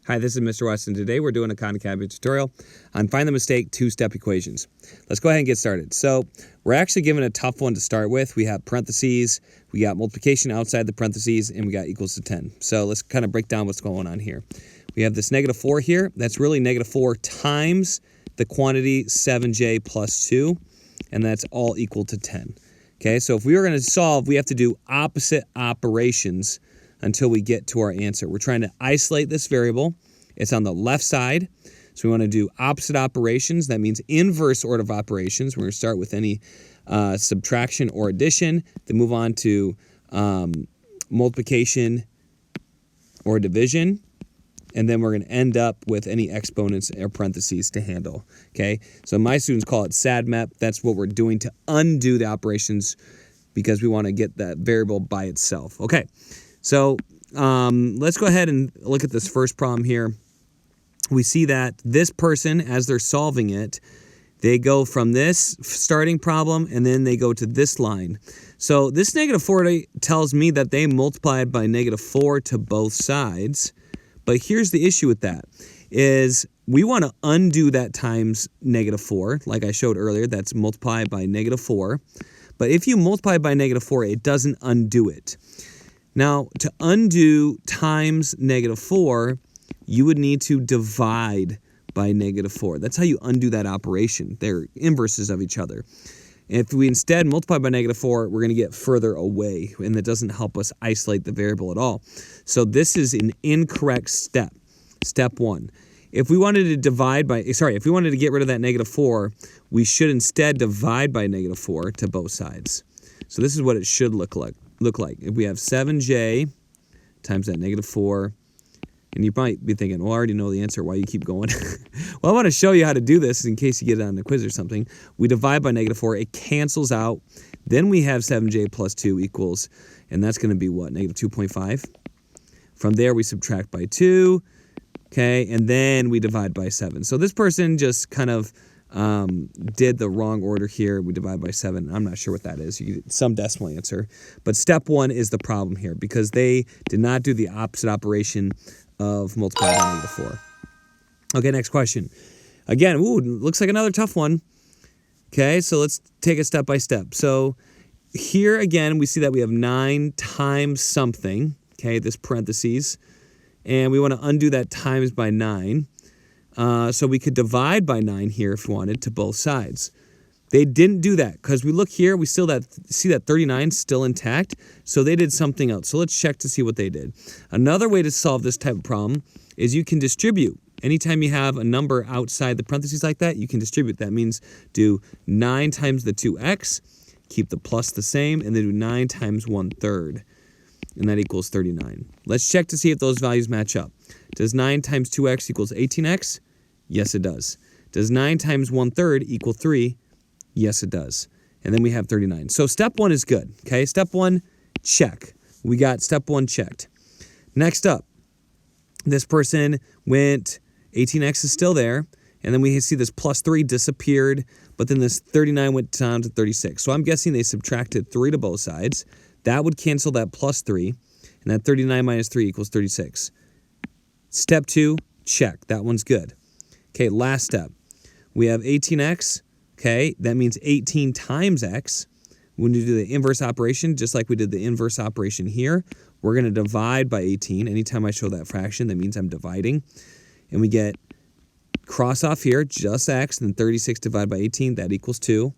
Hi, this is Mr. West, and today we're doing a Khan Academy tutorial on find the mistake two-step equations. Let's go ahead and get started. So we're actually given a tough one to start with. We have parentheses, we got multiplication outside the parentheses, and we got equals to 10. So let's kind of break down what's going on here. We have this -4 here. That's really -4 times the quantity 7j plus 2, and that's all equal to 10. Okay, so if we were going to solve, we have to do opposite operations until we get to our answer. We're trying to isolate this variable. It's on the left side. So we want to do opposite operations. That means inverse order of operations. We're going to start with any subtraction or addition, then move on to multiplication or division, and then we're going to end up with any exponents or parentheses to handle. Okay, so my students call it SADMEP. That's what we're doing to undo the operations because we want to get that variable by itself. Okay. So let's go ahead and look at this first problem here. We see that this person, as they're solving it, they go from this starting problem and then they go to this line. So this -4 tells me that they multiplied by -4 to both sides. But here's the issue with that, is we want to undo that times -4, like I showed earlier. That's multiplied by -4. But if you multiply by -4, it doesn't undo it. Now, to undo times -4, you would need to divide by -4. That's how you undo that operation. They're inverses of each other. And if we instead multiply by -4, we're going to get further away, and that doesn't help us isolate the variable at all. So this is an incorrect step, step 1. If we wanted to if we wanted to get rid of that -4, we should instead divide by -4 to both sides. So this is what it should look like. If we have 7j times that -4, and you might be thinking, well, I already know the answer. Why you keep going? Well, I want to show you how to do this in case you get it on the quiz or something. We divide by -4. It cancels out. Then we have 7j plus 2 equals, and that's going to be what, -2.5? From there, we subtract by 2, okay, and then we divide by 7. So this person just kind of did the wrong order here. We divide by 7. I'm not sure what that is. You get some decimal answer. But step 1 is the problem here because they did not do the opposite operation of multiplying by -4. Okay, next question. Again, looks like another tough one. Okay, so let's take it step by step. So here again, we see that we have 9 times something, okay, this parentheses, and we want to undo that times by 9. So we could divide by 9 here if we wanted to both sides. They didn't do that because we look here, we still see that 39 is still intact. So they did something else. So let's check to see what they did. Another way to solve this type of problem is you can distribute. Anytime you have a number outside the parentheses like that, you can distribute. That means do 9 times the 2x, keep the plus the same, and then do 9 times 1/3. And that equals 39. Let's check to see if those values match up. Does 9 times 2x equals 18x? Yes, it does. Does 9 times 1/3 equal 3? Yes, it does. And then we have 39. So step 1 is good, okay? Step 1, check. We got step 1 checked. Next up, this person went, 18x is still there, and then we see this plus 3 disappeared, but then this 39 went down to 36. So I'm guessing they subtracted 3 to both sides. That would cancel that plus 3, and that 39 minus 3 equals 36. Step 2, check. That one's good. Okay, last step. We have 18x. Okay, that means 18 times x. When we do the inverse operation, just like we did the inverse operation here, we're going to divide by 18. Anytime I show that fraction, that means I'm dividing. And we get cross off here, just x, and then 36 divided by 18, that equals 2.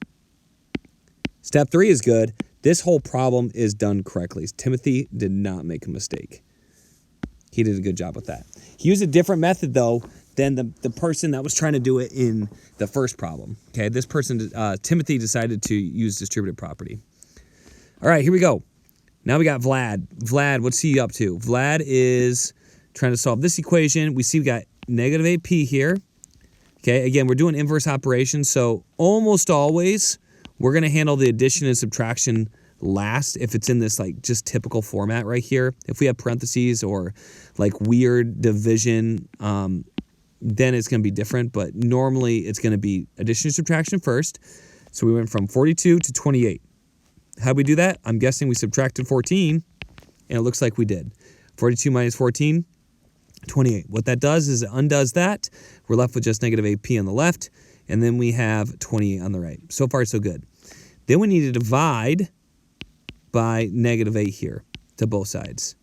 Step 3 is good. This whole problem is done correctly. Timothy did not make a mistake. He did a good job with that. He used a different method, though, than the person that was trying to do it in the first problem. Okay, this person, Timothy, decided to use distributive property. All right, here we go. Now we got Vlad. Vlad, what's he up to? Vlad is trying to solve this equation. We see we got -8p here. Okay, again, we're doing inverse operations, so almost always we're going to handle the addition and subtraction last if it's in this like just typical format right here. If we have parentheses or like weird division, then it's going to be different, but normally it's going to be addition and subtraction first. So we went from 42 to 28. How did we do that? I'm guessing we subtracted 14, and it looks like we did. 42 minus 14, 28. What that does is it undoes that. We're left with just negative AP on the left, and then we have 28 on the right. So far, so good. Then we need to divide by negative 8 here to both sides.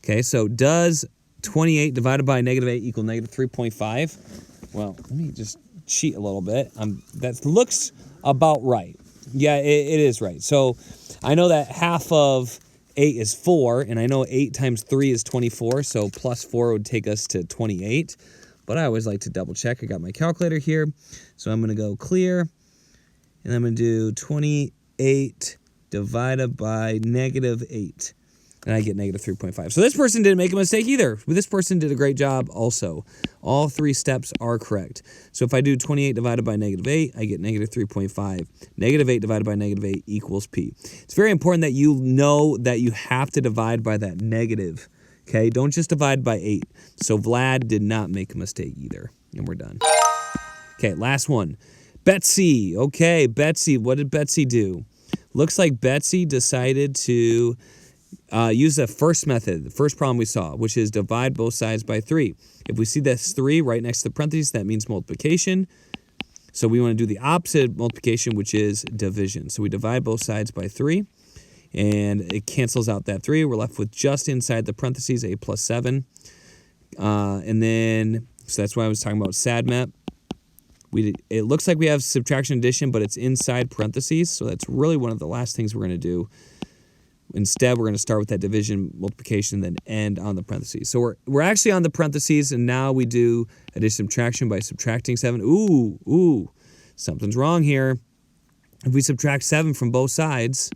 Okay, so does 28 divided by negative 8 equal negative 3.5? Well, let me just cheat a little bit. That looks about right. Yeah, it is right. So I know that half of 8 is 4, and I know 8 times 3 is 24, so plus 4 would take us to 28. But I always like to double check. I got my calculator here, so I'm going to go clear, and I'm going to do 28 divided by negative 8. And I get negative 3.5. So this person didn't make a mistake either. This person did a great job also. All 3 steps are correct. So if I do 28 divided by negative 8, I get negative 3.5. Negative 8 divided by negative 8 equals P. It's very important that you know that you have to divide by that negative. Okay, don't just divide by 8. So Vlad did not make a mistake either. And we're done. Okay, last one. Betsy. Okay, Betsy. What did Betsy do? Looks like Betsy decided to use the first method, the first problem we saw, which is divide both sides by 3. If we see this 3 right next to the parentheses, that means multiplication. So we want to do the opposite of multiplication, which is division. So we divide both sides by 3, and it cancels out that 3. We're left with just inside the parentheses, a plus 7. And then, so that's why I was talking about SADMAP. It looks like we have subtraction addition, but it's inside parentheses. So that's really one of the last things we're going to do. Instead, we're going to start with that division, multiplication, then end on the parentheses. So we're actually on the parentheses, and now we do addition subtraction by subtracting 7. Ooh, something's wrong here. If we subtract 7 from both sides,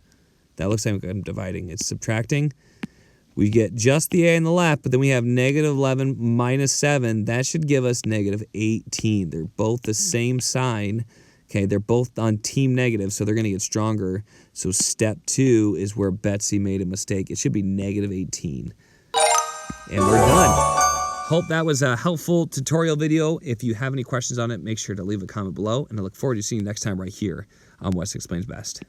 that looks like I'm dividing. It's subtracting. We get just the A on the left, but then we have negative 11 minus 7. That should give us negative 18. They're both the same sign. Okay, they're both on team negative, so they're going to get stronger. So step 2 is where Betsy made a mistake. It should be negative 18. And we're done. Hope that was a helpful tutorial video. If you have any questions on it, make sure to leave a comment below. And I look forward to seeing you next time right here on Wes Explains Best.